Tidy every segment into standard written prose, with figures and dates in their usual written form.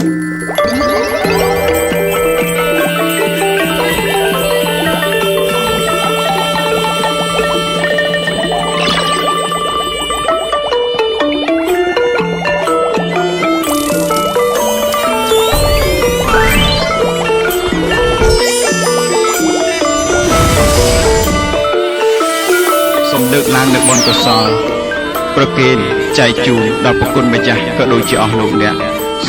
លើកឡើងនៅបុណ្យកុសលប្រគេនចែកជូនដល់ព្រះគុណម្ចាស់ក៏ដូចជាអស់លោកអ្នក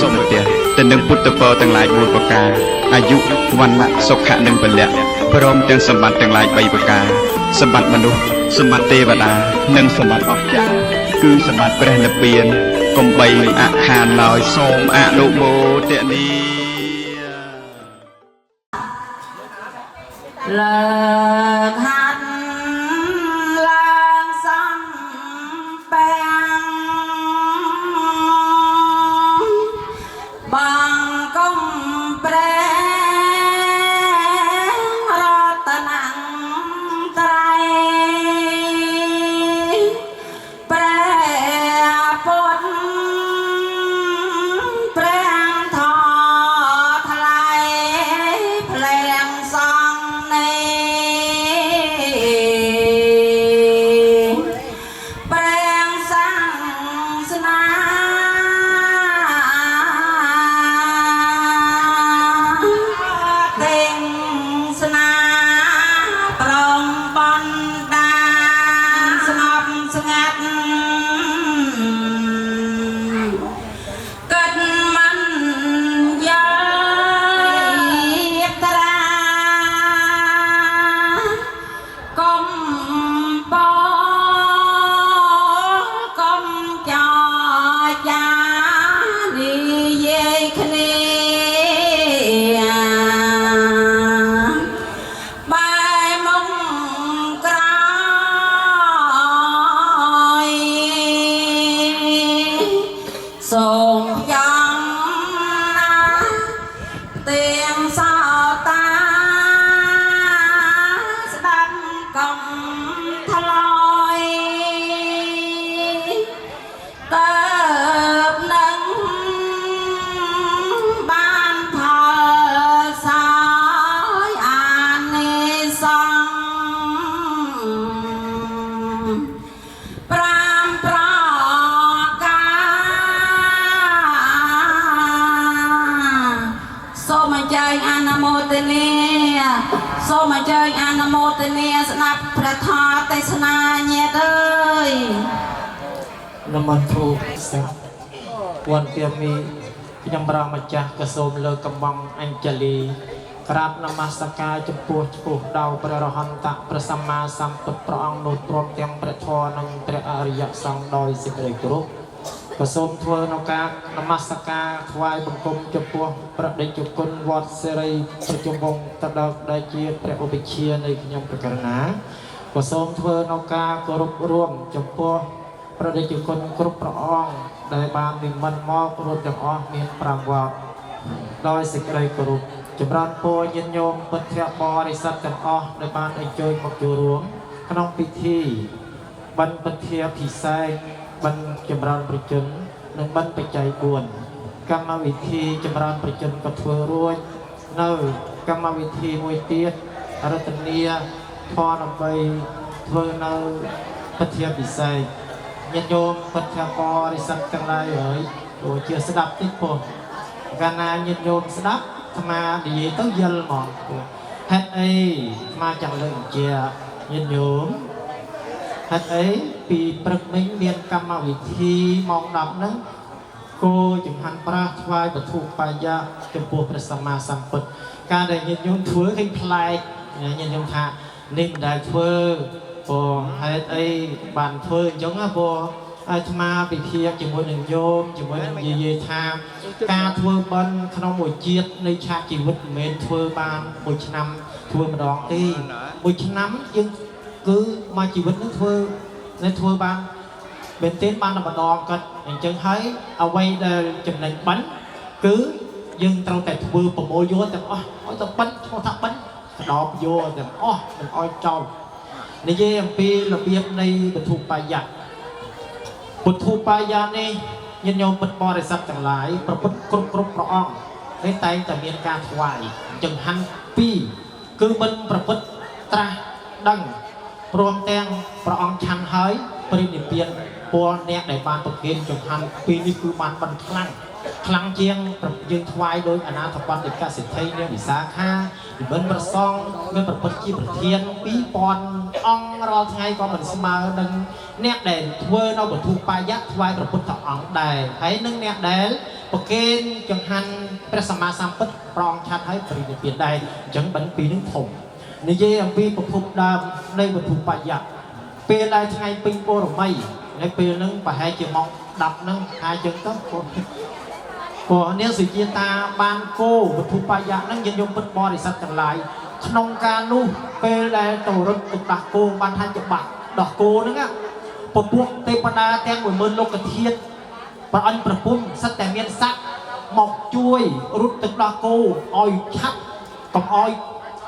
សូមឧទ្ទិសទៅនឹងពុទ្ធពរទាំងឡាយ4ប្រការអាយុវណ្ណៈសុខៈនិងពលៈព្រមទាំងសម្បត្តិទាំងឡាយ3ប្រការសម្បត្តិមនុស្សសម្បត្តិទេវតានិងសម្បត្តិអស្ចារ្យគឺសម្បត្តិព្រះនិព្វានកុំបីអខានឡើយសូមអនុមោទនាលើកហាត់ឡើងសំពេងបងកុំប្រែរតនាំត្រៃព្រះពុទ្ធព្រះធម៌ថ្លៃភ្លែងសងសូមយ៉ាងណាទាំងសោតាស្ដាប់កំថ្លយកើបនឹងបានផលសោយអានិសង្ឃសូមអញ្ជើញអនុមោទនាសូមអញ្ជើញអនុមោទនាស្ដាប់ព្រះធម៌ទេសនាញាតិអើយនមធុសាវ័នទាមីខ្ញុំប្រងម្ចាស់ក៏សូមលើកកំបងអញ្ជលីក្រាបនមស្ការចំពោះឈ្មោះដល់ព្រះរហន្តព្រះសម្មាសម្ពុទ្ធព្រះអង្គនោះព្រមទាំងព្រះធម៌និងព្រះអរិយសង្ឃដោយសេចក្តីគោរពក៏សូមធ្វើនៅការនមស្ការថ្វាយបង្គំចំពោះព្រះដេចគុណវត្តសេរីប្រជុំវង្សតដកដែលជាព្រះឧបជានៃខ្ញុំប្រកាសណាក៏សូមធ្វើនៅការគោរពរួមចំពោះព្រះដេចគុណគ្រប់ព្រះអង្គដែលបាននិមន្តមករួមទាំងអស់មាន5វត្តដោយសេចក្តីគោរពចម្រើនពរញាតិញោមពុទ្ធបរិស័ទទាំងអស់ដែលបានអញ្ជើញមកចូលរួមក្នុងពិធីបិណ្ឌពិធីពិសេសបិណ្ឌចម្រើនប្រជជននិងបិណ្ឌបច្ច័យ4កម្មវិធីចម្រើនប្រជជនក៏ធ្វើរួចនៅកម្មវិធីមួយទៀតរតនីធម៌ដើម្បីធ្វើនៅពិធីពិសេសញាតិញោមពុទ្ធបរិស័ទទាំងឡាយហើយដូចជាស្ដាប់តិចពោះកាលណាញាតិញោមស្ដាប់អាត្មានិយាយទៅយល់ហ្មងហេតុអីអាត្មាចង់លើកបញ្ជាញាតិញោមហេតុអីពីព្រឹកមិញមានកម្មវិធីម៉ោង10ហ្នឹងគោចង្ហាន់ប្រាសថ្វាយបទុបាយៈចំពោះព្រះសម្មាសម្ពុទ្ធការដែលញាតិញោមធ្វើឃើញប្លែកញាតិញោមថានេះមិនដែលធ្វើព្រោះហេតុអីបានធ្វើអញ្ចឹងណាព្រោះអាត្មាពិភាក្សាជាមួយនឹងញោមជាមួយនឹងយាយថាការធ្វើបន់ក្នុងមួយជាតិនៃឆាកជីវិតមិនមែនធ្វើបានមួយឆ្នាំធ្វើម្ដងទេមួយឆ្នាំយើងគឺមកជីវិតនឹងធ្វើបានមែនទេបានតែម្ដងគាត់អញ្ចឹងហើយអ្វីដែលចំណេញបន់គឺយើងត្រូវតែធ្វើប្រមូលយកទាំងអស់ឲ្យទៅបន់ឈ្មោះថាបន់ដបយកទាំងអស់មិនឲ្យចោលនិយាយអំពីរបៀបនៃវត្ថុបាយៈវត្ថុបាយៈនេះ ញាតិញោមពិតបរិស័ទទាំងឡាយប្រពុតគ្រប់ព្រះអង្គនេះតែងតែមានការថ្វាយចង្ហាន់2គឺមិនប្រពុតត្រាស់ដឹងព្រមទាំងព្រះអង្គឆាន់ហើយព្រាននិព្វានពលអ្នកដែលបានប្រគេនចង្ហាន់2នេះគឺបានបិណ្ឌខ្លាំងជាងយើងថ្វាយដោយអនាថបណ្ឌិតសិទ្ធិនាងវិសាខានិមន្តប្រសងមានប្រពុតជាប្រធាន2000អង្គរាល់ថ្ងៃក៏មិនស្មើនឹងអ្នកដែលធ្វើនៅវត្ថុបាយៈថ្វាយព្រះពុទ្ធអង្គដែរហើយនឹងអ្នកដែលប្រគេនចង្ហាន់ព្រះសម្មាសម្ពុទ្ធប្រងឆាត់ឲ្យព្រាននិព្វានដែរអញ្ចឹងបិណ្ឌ2នឹងធំនិយាយអំពីប្រភពដើមនៃវត្ថុបាយៈពេលដែលថ្ងៃពេញបូរមីនៅពេលហ្នឹងប្រហែលជាម៉ោង10ហ្នឹងហើយអញ្ចឹងទៅព្រោះនាងសុជាតាបានគោវត្ថុបាយៈហ្នឹងយើងយកពិតបរិស័ទទាំងឡាយក្នុងការនោះពេលដែលទៅរត់ទឹកដោះគោបានថាជាបាក់ដោះគោហ្នឹងពពួកទេវតាទាំង10000លោកធាតុព្រះអង្គប្រពន្ធសិតតែមានស័ក្តិមកជួយរត់ទឹកដោះគោឲ្យឆាប់កុំឲ្យ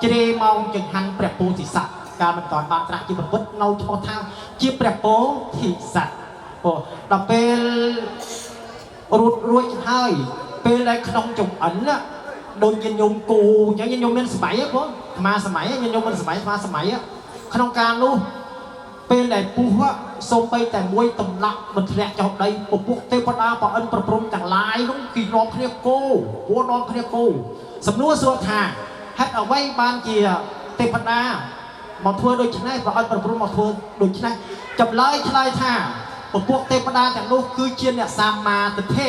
ជ្រេមកចង្ហាន់ព្រះពោធិសត្វការមិនតាន់បានត្រាស់ជាប្រពុតនៅឈ្មោះថាជាព្រះពោធិសត្វព្រោះដល់ពេលរត់រួចហើយពេលដែលក្នុងចំអិនដូចញាតិញោមគូអញ្ចឹងញាតិញោមមានសម័យព្រោះអាត្មាសម័យញាតិញោមមានសម័យអាត្មាសម័យក្នុងការនោះពេលដែលពុះសូម្បីតែមួយតម្លាក់មិនធ្លាក់ចុះដីពពួកទេវតាប្រអិនប្រព្រំទាំងឡាយនោះគេនាំគ្នាគោពួកនាំគ្នាគោសំណួរសួរថាហេតុអ្វីបានជាទេវតាមកធ្វើដូចនេះប្រអិនប្រព្រំមកធ្វើដូចនេះចម្លើយឆ្លើយថាពពួកទេវតាទាំងនោះគឺជាអ្នកសម្មាទិដ្ឋិ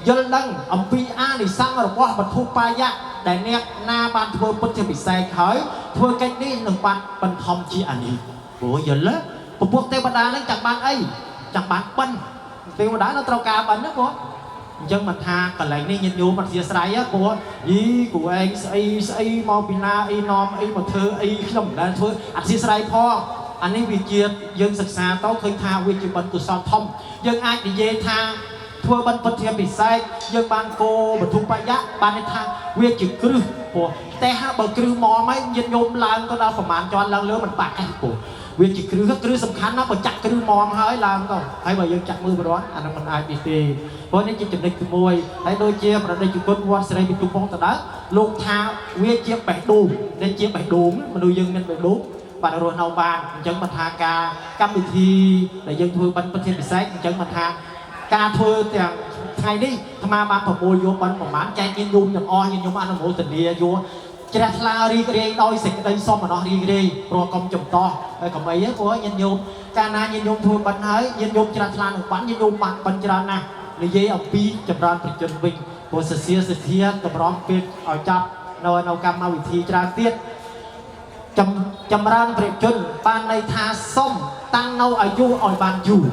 យល់ដឹងអំពីអានិសង្សរបស់វត្ថុបាយៈដែលអ្នកណាបានធ្វើពុទ្ធពិសេសហើយធ្វើកិច្ចនេះនឹងបានបន្ថំជាអានិសង្សព្រោះយល់ពពួកទេវតានឹងchẳngបានអីchẳngបានបិណ្ឌទេវតានៅត្រូវការបិណ្ឌណាព្រោះអញ្ចឹងមិនថាកន្លែងនេះញាតិញោមអធិស្ឋានព្រោះយីគូឯងស្អីមកពីណាអីនាំអីមកធ្វើអីខ្ញុំមិនដែលធ្វើអធិស្ឋានផងអានេះវាជាយើងសិក្សាទៅឃើញថាវាជាបិណ្ឌកុសលធំយើងអាចនិយាយថាធ្វើបិណ្ឌពុទ្ធពិសេសយើងបានគោវត្ថុបាយៈបានន័យថាវាជាគ្រឹះព្រោះតែបើគ្រឹះមកហើយញាតិញោមឡើងទៅដល់ប្រមាណជាន់ឡើងលើមិនបាក់ទេព្រោះវាជាគ្រឹះសំខាន់ណាស់បើចាក់គ្រឹះមកហើយឡើងទៅហើយបើយើងចាក់មើលបរិវត្តអានោះមិនអាចនេះទេព្រោះនេះជាចំណុចទី1ហើយដូចជាប្រតិជនវត្តសេរីពិទូផងតើលោកថាវាជាបេះដូងដែលជាបេះដូងមនុស្សយើងមានបេះដូងបានរស់នៅបានអញ្ចឹងមិនថាការកម្មវិធីដែលយើងធ្វើបិណ្ឌពិធីពិសេសអញ្ចឹងមិនថាការធ្វើទាំងថ្ងៃនេះអាត្មាបានប្រមូលយកបិណ្ឌប្រមាណចែកញាតិញោមទាំងអស់ញាតិញោមអនុមោទនាយកជ្រះថ្លារីករាយដោយសេចក្តីសុំអំណោះរីករាយព្រោះកុំចំតោះហើយកុំអីទេព្រោះញាតិញោមកាលណាញាតិញោមធ្វើបិណ្ឌហើយញាតិញោមជ្រះថ្លានឹងបិណ្ឌញាតិញោមបានបិណ្ឌច្រើនណាស់និយាយអំពីចម្រើនប្រជជនវិញព្រោះសរសើរសទ្ធាតម្រាំពេលឲ្យចាប់នៅកម្មវិធីច្រើនទៀតចម្រើនប្រជជនបានន័យថាសុំតាំងនៅអាយុឲ្យបានយូរ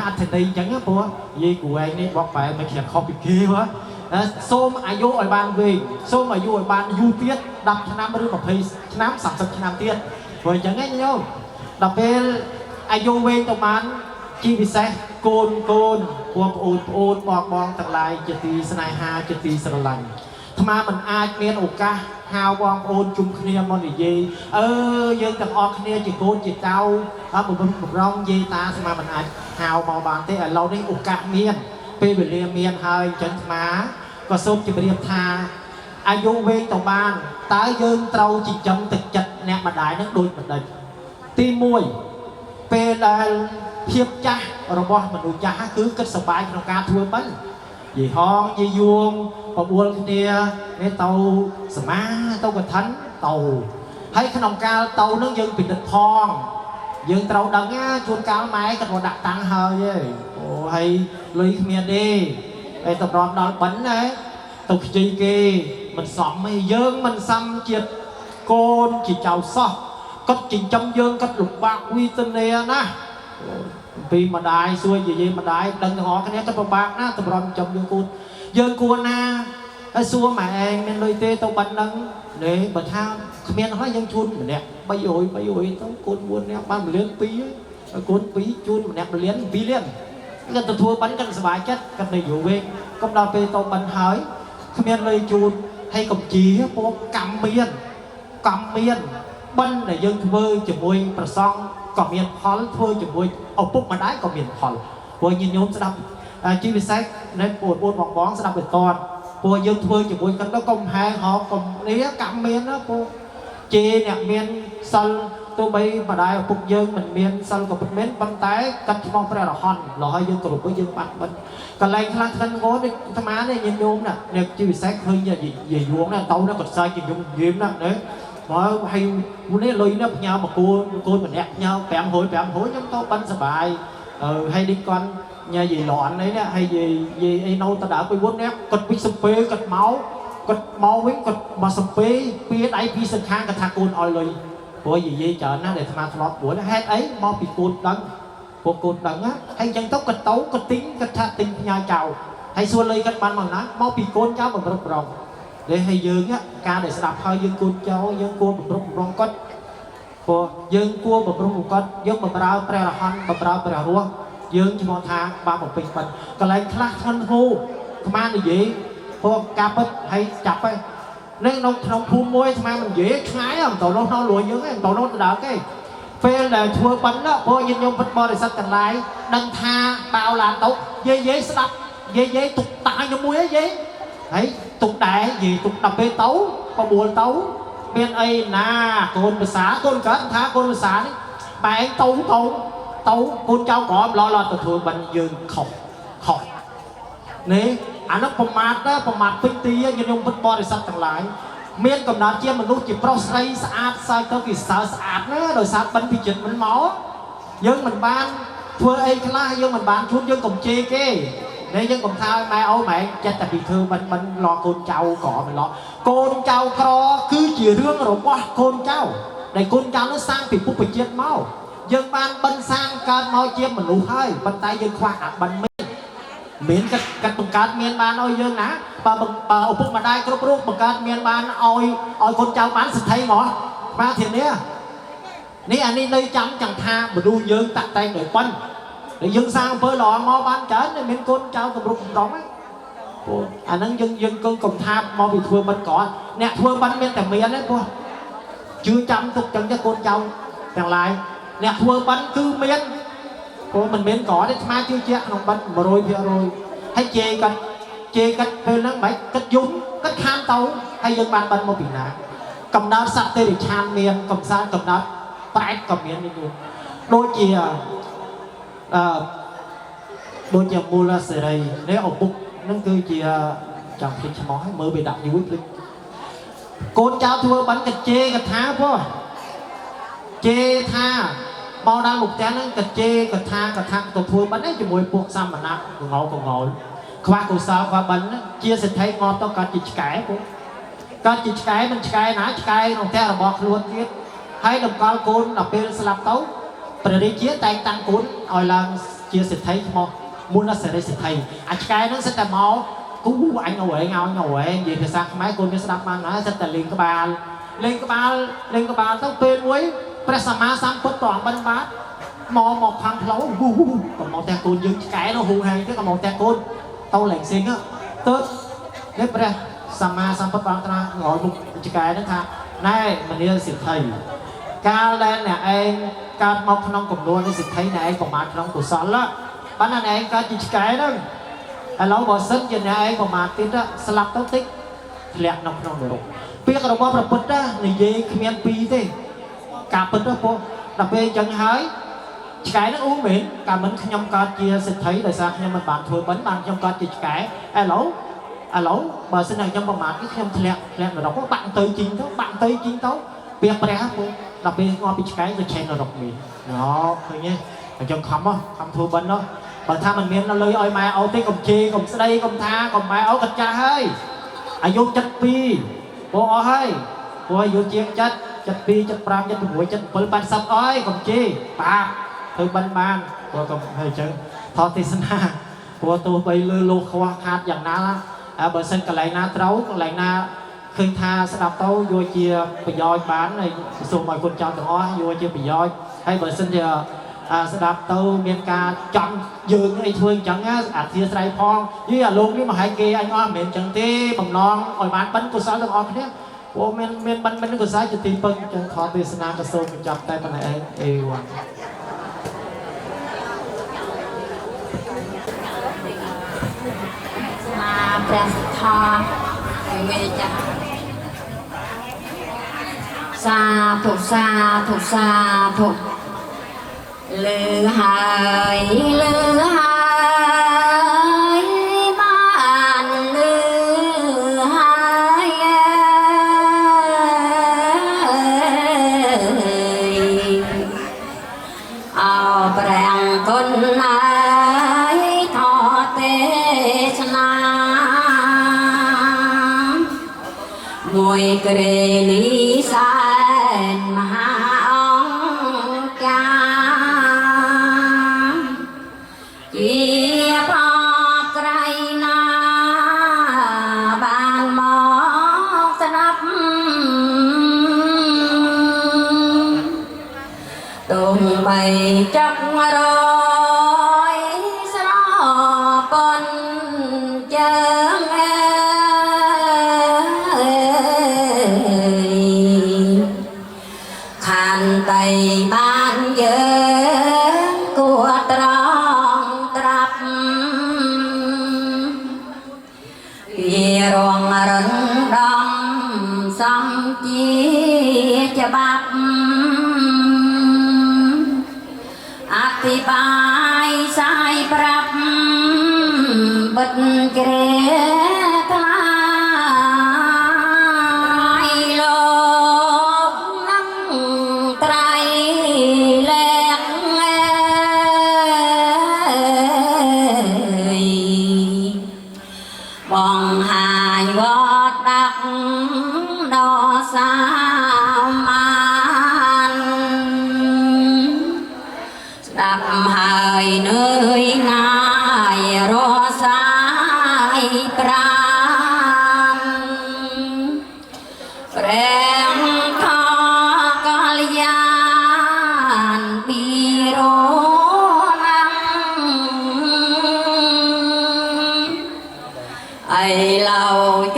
អត្ថន័យអញ្ចឹងព្រោះនិយាយគួរឯងនេះបកបែរមិនខ្លាំងខុសពីគេហ៎សូមអាយុឲ្យបានវែងសូមអាយុឲ្យបានយូរទៀត10ឆ្នាំឬ20ឆ្នាំ30ឆ្នាំទៀតព្រោះអញ្ចឹងឯងញោមដល់ពេលអាយុវែងទៅបានជាពិសេសកូនបងប្អូនបងទាំងឡាយជាទីស្នេហាជាទីស្រឡាញ់អាត្មាមិនអាចមានឱកាសហៅបងប្អូនជុំគ្នាមកនិយាយយើងទាំងអស់គ្នាជាកូនជាចៅបំរុងនិយាយតាអាត្មាមិនអាចហៅមកបានទេឥឡូវនេះឱកាសមានពេលវេលាមានហើយអញ្ចឹងអាត្មាក៏សូមជម្រាបថាអាយុវែងទៅបានតើយើងត្រូវចិញ្ចឹមទឹកចិត្តអ្នកម្ដាយនឹងដូចម្ដេចទី1ពេលដែលភាពចាស់របស់មនុស្សចាស់គឺគិតសប្បាយក្នុងការធ្វើបិណ្ឌយីហងយីយួងបបួលគ្នានេះទៅសមាទៅកឋិនទៅហើយក្នុងកាលទៅនឹងយើងពិនិត្យផងយើងត្រូវដឹងជួនកាលម៉ែក៏ដាក់តាំងហើយអូហើយលុយគ្មានទេតែតម្រាំដល់បិណ្ឌណាទៅខ្ចីគេមិនសមទេយើងមិនសមជាតិកូនជាចៅសោះគាត់ចិញ្ចឹមយើងគាត់លំបាកវិទនាណាពីម្ដាយសួរនិយាយម្ដាយដឹងទាំងអស់គ្នាគាត់ពិបាកណាតម្រាំចិញ្ចឹមយើងគួរណាហើយសួរម៉ែឯងមានលុយទេទៅបិណ្ឌហ្នឹងនេះបើថាគ្មានហើយយើងជូនម្នាក់300ទៅកូន4នាក់បាន1លាន2ហើយកូន2ជូនម្នាក់1លាន2លានគាត់ទៅធ្វើបិណ្ឌគាត់សប្បាយចិត្តគាត់នៅយូរវិញកុំដល់ពេលទៅបិណ្ឌហើយគ្មានលុយជូនហើយកំជាពួកកម្មមានបិណ្ឌដែលយើងធ្វើជាមួយប្រសង់ក៏មានផលធ្វើជាមួយឪពុកម្ដាយក៏មានផលព្រោះញាតិញោមស្ដាប់ ជីវិសេសនៅ4បងស្ដាប់ទៅតពួកយើងធ្វើជាមួយกันទៅកុំហែហោកុំនេះកម្មមានណាពួកជេអ្នកមានសិលទោះបីម្ដាយឪពុកយើងមិនមានសិលក៏ពិតមែនប៉ុន្តែកាត់ឈ្មោះព្រះរហន្តរហូតយើងគ្រប់យើងបាត់បិណ្ឌកន្លែងខ្លះធ្ងន់ងល់នេះអាត្មានេះញញោមណាអ្នកជីវិសេសឃើញយាយួងណាទៅណាក៏សាយជាយំយឹមណាណាបើហើយនេះលុយនេះផ្ញើមកគូនម្នាក់ផ្ញើ500ខ្ញុំទៅបិណ្ឌសបាយហើយនេះគាត់ញ៉ាយយាយលាន់នេះណាហើយយាយអីនៅតដើពីវុននេះគាត់ពីសំពេគាត់មកវិញគាត់មកសំពេពីដៃពីសង្ខាងគាត់ថាកូនឲ្យលុយព្រោះយាយច្រើនណាស់ដែលអាត្មាធ្លាប់ព្រោះហេតុអីមកពីកូនដឹងពួកកូនដឹងណាហើយអញ្ចឹងទៅគាត់ទៅគាត់ទិញគាត់ថាទិញផ្ញើចៅហើយសួរលុយគាត់បានមកណាមកពីកូនចៅបំរុងប្រងដែលហើយយើងការដែលស្ដាប់ហើយយើងកូនចៅយើងគួរបំរុងប្រងគាត់ព្រោះយើងគួរបំរុងគាត់យើងបម្រើព្រះរហន្តបម្រើព្រះរស់យើងឈ្មោះថាបានបំពេញបិណ្ឌកន្លែងខ្លះធ្ងន់ហូរស្មាននិយាយព្រោះការពិតហើយចាប់ហើយនៅក្នុងភូមិមួយស្មានមិននិយាយឆ្ងាយមិនទៅនោះនៅលួយយើងទេមិនទៅនោះទៅដើរគេពេលដែលធ្វើបិណ្ឌព្រោះញាតិញោមពិតបរិស័ទទាំងឡាយដឹងថាបោឡានទៅយាយស្ដាប់យាយទុកតាខ្ញុំមួយយាយហើយទុកដែរយាយទុកដល់ពេលទៅ9ទៅមានអីណាកូនភាសាកូនកើតថាកូនភាសានេះបែងទៅកូនចៅក្រមឡទៅធ្វើបិណ្ឌយើងខុសនេះអានោះប្រមាថពេញទីញាតិញោមពុទ្ធបរិស័ទទាំងឡាយមានកំណត់ជាមនុស្សជាប្រុសស្រីស្អាតសើចទៅគេសើស្អាតណាដោយសារបិណ្ឌពីចិត្តមិនមកយើងមិនបានធ្វើអីខ្លះយើងមិនបានជួបយើងកុំជេរគេនេះយើងកុំថាម៉ែអូម៉ែចិត្តតែពីធ្វើបិណ្ឌរកកូនចៅក្រមិនឡកូនចៅក្រគឺជារឿងរបស់កូនចៅដែលកូនចៅនោះសាងពីពុទ្ធជាតិមកយើងបានបិណ្ឌសាងកើតមកជាមនុស្សហើយប៉ុន្តែយើងខ្វះអាបិណ្ឌមានកាត់បង្កើតមានបានឲ្យយើងណាបើឪពុកម្ដាយគ្រប់រូបបង្កើតមានបានឲ្យកូនចៅបានសិទ្ធិហ្មងមកធានានេះអានេះនៅចាំchẳngថាមនុស្សយើងតាក់តែងដោយបិណ្ឌដែលយើងសាងអំពើល្អមកបានច្រើនតែមានកូនចៅកម្រុកកំដងហ្នឹងអាហ្នឹងយើងកុំថាមកពីធ្វើបិណ្ឌក៏អ្នកធ្វើបិណ្ឌមានតែមានទេព្រោះជឿចាំទុកចឹងទេកូនចៅទាំងឡាយអ្នកធ្វើបិណ្ឌគឺមានព្រោះមិនមានក្រទេស្មាជឿជាក់ក្នុងបិណ្ឌ 100% ហើយជេរកាត់ពេលហ្នឹងមិនកាត់យំកាត់ខានទៅហើយយើងបានបិណ្ឌមកពីណាកំណើតសត្វទេរិឆានមានកំសាន្តកំណើតប្រែតក៏មាននេះដូចជាមូលសេរីនេះឪពុកហ្នឹងគឺជាចាំភ្លេចឈ្មោះហើយមើលវាដាក់យូរភ្លេចកូនចៅធ្វើបិណ្ឌកាត់ជេរកាត់ថាពោះជេរថាមកដល់មុខផ្ទះហ្នឹងកាត់ជេរកាត់ថាទៅធ្វើបិណ្ឌឯងជាមួយពួកសាមណៈកងោខ្វះកុសលខ្វះបិណ្ឌជាសិទ្ធិងត់ទៅកាត់ជាឆ្កែពុកកាត់ជាឆ្កែមិនឆ្កែណាឆ្កែក្នុងផ្ទះរបស់ខ្លួនទៀតហើយតម្កល់កូនដល់ពេលស្លាប់ទៅព្រះរាជាតែងតាំងកូនឲ្យឡើងជាសិទ្ធិឈ្មោះមូលសេរីសិទ្ធិអាឆ្កែហ្នឹងសិតតែមកគូអញឲ្យនិយាយភាសាខ្មែរកូនវាស្ដាប់បានណាសិតតែលេងក្បាលទៅពេលមួយព្រះសម្មាសម្ពុទ្ធព្រះអង្គបិណ្ឌបាតមកផាំងផ្លូវក៏មកតែកូនយើងឆ្កែនោះហូរហែងទៅក៏មកតែកូនទៅឡើងផ្សេងទៅនេះព្រះសម្មាសម្ពុទ្ធព្រះអង្គត្រាស់ងល់មុខឆ្កែហ្នឹងថាណែមនីសិទ្ធិកាលដែលអ្នកឯងកើតមកក្នុងកំនួននៃសិទ្ធិអ្នកឯងប្រមាថក្នុងកុសលបានអ្នកឯងកើតជាឆ្កែហ្នឹងឥឡូវបើសិនជាអ្នកឯងប្រមាថទៀតស្លាប់ទៅតិចធ្លាក់នៅក្នុងនរកពាក្យរបស់ព្រះពុទ្ធនិយាយគ្មានពីរទេការពិតទៅពោះដល់ពេលអញ្ចឹងហើយឆ្កែហ្នឹងមែនកាលមិនខ្ញុំកើតជាសិទ្ធិដោយសារខ្ញុំមិនបានធ្វើបិណ្ឌបានខ្ញុំកើតជាឆ្កែឥឡូវបើសិនតែខ្ញុំប្រមាថខ្ញុំធ្លាក់នរកបាក់ទៅជីងទៅពេលព្រះពុទ្ធដល់ពេលងាប់ពីឆ្កែទៅឆេះនរកមានឃើញទេអញ្ចឹងខំធ្វើបិណ្ឌនោះបើថាមិនមានលុយឲ្យម៉ែអូទេកុំជេរកុំស្ដីកុំថាកុំម៉ែអូក៏ចាស់ហើយអាយុ72ពោអស់ហើយព្រោះអាយុជាង72 75 76 77 80អស់ហើយកុំជេរបាបធ្វើបិណ្ឌបានព្រោះកុំហើយអញ្ចឹងថតទេសនាព្រោះទោះបីលើលោកខ្វះខាតយ៉ាងណាបើសិនកន្លែងណាត្រូវកន្លែងណាឃើញថាស្ដាប់ទៅយកជាប្រយោជន៍បានហើយសូមឲ្យកូនចៅទាំងអស់យកជាប្រយោជន៍ហើយបើសិនជាស្ដាប់ទៅមានការចំយើងអីធ្វើអញ្ចឹងអធិស្ឋានផងយីអាលោកនេះមកហែកគេអញអស់មិនមែនអញ្ចឹងទេបំណងឲ្យបានបិណ្ឌកុសលទាំងអស់គ្នាព្រោះមានបិណ្ឌកុសលជាទីពឹងអញ្ចឹងខទទេសនាក៏សូមបញ្ចប់តែប៉ុណ្ណេះឯងអេវ៉ាន់ ព្រះធម៌មេចាសាធុសាធុសាធុលើហើយលើហើយបានលើហើយអោព្រះគុណហើយថតទេសនាមួយក្រេលីសែនមហាអង្គការជាបបក្រៃណាបានមកស្ដាប់ទុំបីจักរយស្រពន់ជើងខានតៃបានយើងគួរត្រង់ត្រាប់វារងរំដំសំជាច្បាប់អធិបាយសាយប្រាប់បិទក្រែថ្លៃលោកនឹងត្រៃលែកបងហាយវត្តដាក់ដល់សាមានស្ដាប់ហើយនឿយណាយរសាយប្រាណព្រះខកល្យានពីរណាំអីឡៅ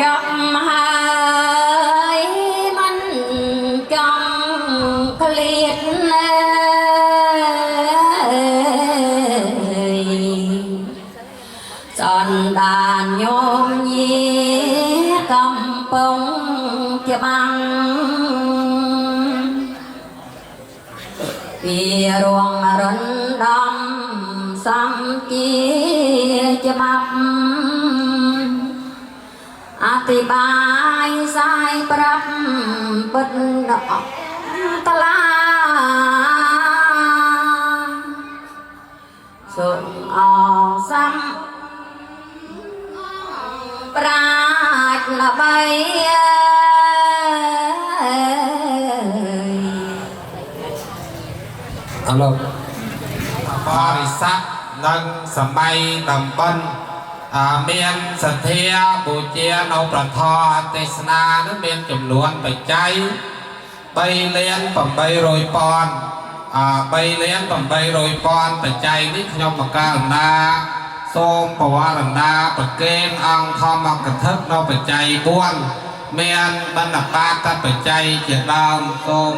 ចាប់ហើយមិនចំក្លៀតសន្តានញោមញាកំពុងច្បាំងពីរងរំដំសំជាច្បាប់អធិបាយសាយប្រាប់បិទតឡាសូមអសំប្រាជ្ញល្បីអឡូវបរិស័ទនិងសម័យតំបន់មានសទ្ធាបូជានៅប្រធរទេសនានឹងមានចំនួនបច្ច័យ3លាន800ពាន់3លាន800ពាន់បច្ច័យនេះខ្ញុំបង្កើនណាសូមបវរណាប្រកេនអង្គធម្មកថានៅបច្ច័យ4មានបណ្ឌបាតបច្ច័យជាដើមសូម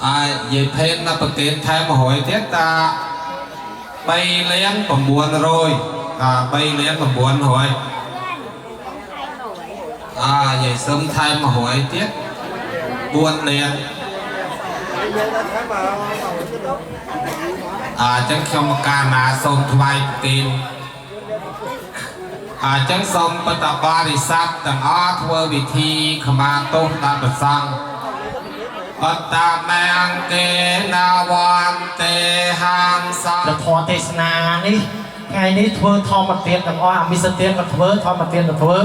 និយាយភេទនៅប្រកេនថែម100ទៀតតា3លាន900 3លាន900និយាយសុំថែម100ទៀត4លានចឹងខ្ញុំកាលណាសូមថ្វាយប្រគេនចឹងសូមបតបរិស័ទទាំងអស់ធ្វើវិធីខមាទោសដល់ព្រះសង្ឃបតមេអង្គេណាវន្តេហាងសាធម៌ទេសនានេះថ្ងៃនេះធ្វើធម្មទានទាំងអស់អមិសទានក៏ធ្វើធម្មទានក៏ធ្វើ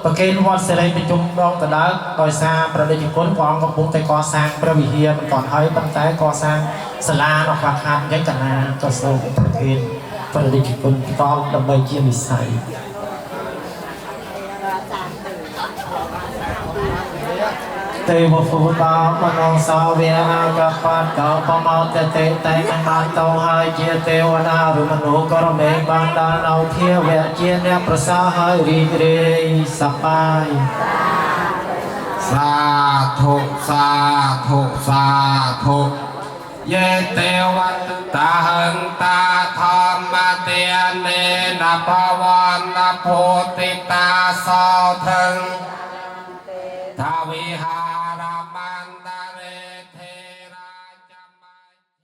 ប្រគេនវត្តសេរីប្រជុំដងដដើដោយសារប្រតិជនព្រះអង្គកំពុងតែកសាងព្រះវិហារមិនទាន់ហើយប៉ុន្តែកសាងសាលានៅខ្វះខាតអញ្ចឹងកណាក៏សូមប្រគេនប្រតិជនតបដើម្បីជានិស័យទេវភូតាមនោសាវេអាកបាតកោបមោតតេតេអមតោហើយជាទេវតាឬមនុស្សក៏រមែងបានដល់នៅធាវៈជាអ្នកប្រសើរហើយរីករាយសប្បាយសាធុសាធុសាធុ เยเตวันตาหังตาธรรมเตียนเนนะภวันนะโพติตาสาวถึงทาวิหา